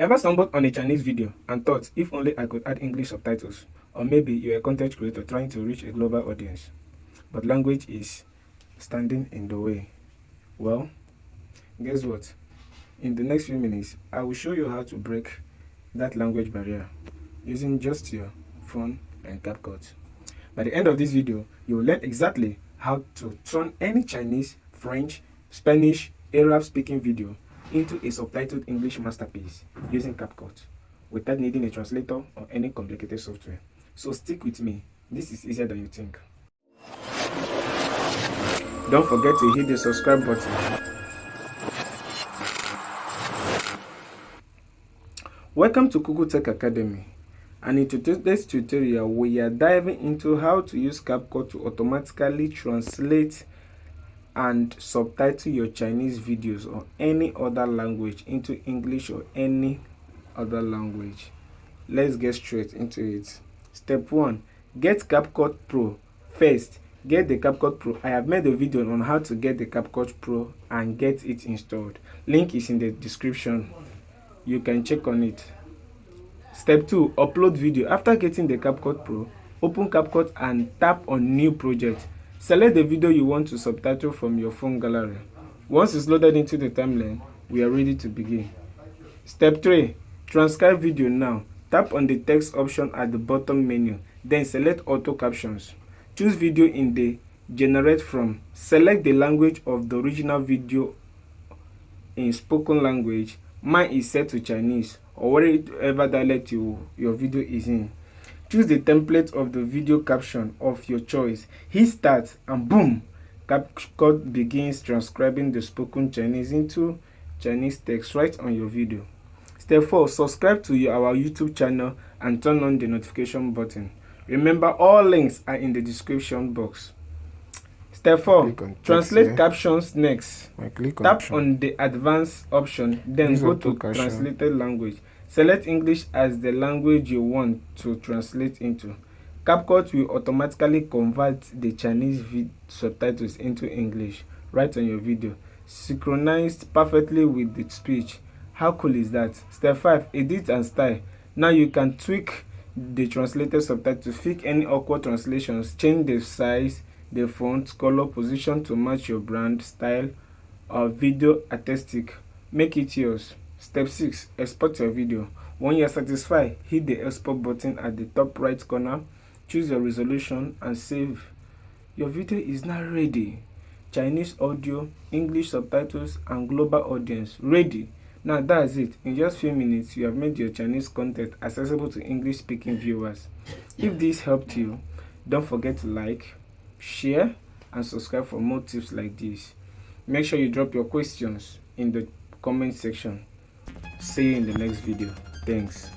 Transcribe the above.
Ever stumbled on a Chinese video and thought, if only I could add English subtitles? Or maybe you're a content creator trying to reach a global audience, but language is standing in the way. Well, guess what? In the next few minutes, I will show you how to break that language barrier using just your phone and CapCut. By the end of this video, you will learn exactly how to turn any Chinese, French, Spanish, Arab speaking video into a subtitled English masterpiece using CapCut without needing a translator or any complicated software. So stick with me, this is easier than you think. Don't forget to hit the subscribe button. Welcome to Kukutech Academy, and in today's tutorial we are diving into how to use CapCut to automatically translate and subtitle your Chinese videos or any other language into English or any other language. Let's get straight into it. Step 1. Get CapCut Pro. First, get the CapCut Pro. I have made a video on how to get the CapCut Pro and get it installed. Link is in the description. You can check on it. Step 2. Upload video. After getting the CapCut Pro, open CapCut and tap on New Project. Select the video you want to subtitle from your phone gallery. Once it's loaded into the timeline, we are ready to begin. Step 3. Transcribe video now. Tap on the text option at the bottom menu. Then select Auto Captions. Choose video in the Generate From. Select the language of the original video in spoken language. Mine is set to Chinese or whatever dialect your video is in. Choose the template of the video caption of your choice. Hit start and boom! CapCut begins transcribing the spoken Chinese into Chinese text right on your video. Step 4. Subscribe to our YouTube channel and turn on the notification button. Remember, all links are in the description box. Step 4. Translate captions next. Tap on the advanced option, then go to translated language. Select English as the language you want to translate into. CapCut will automatically convert the Chinese subtitles into English right on your video, synchronized perfectly with the speech. How cool is that? Step 5. Edit and style. Now you can tweak the translated subtitle to fix any awkward translations, change the size, the font, color, position to match your brand, style, or video aesthetic. Make it yours. Step 6. Export your video. When you are satisfied, hit the export button at the top right corner, choose your resolution and save. Your video is now ready. Chinese audio, English subtitles, and global audience ready. Now that's it. In just few minutes, you have made your Chinese content accessible to English speaking viewers. If this helped you, don't forget to like, share, and subscribe for more tips like this. Make sure you drop your questions in the comment section. See you in the next video. Thanks.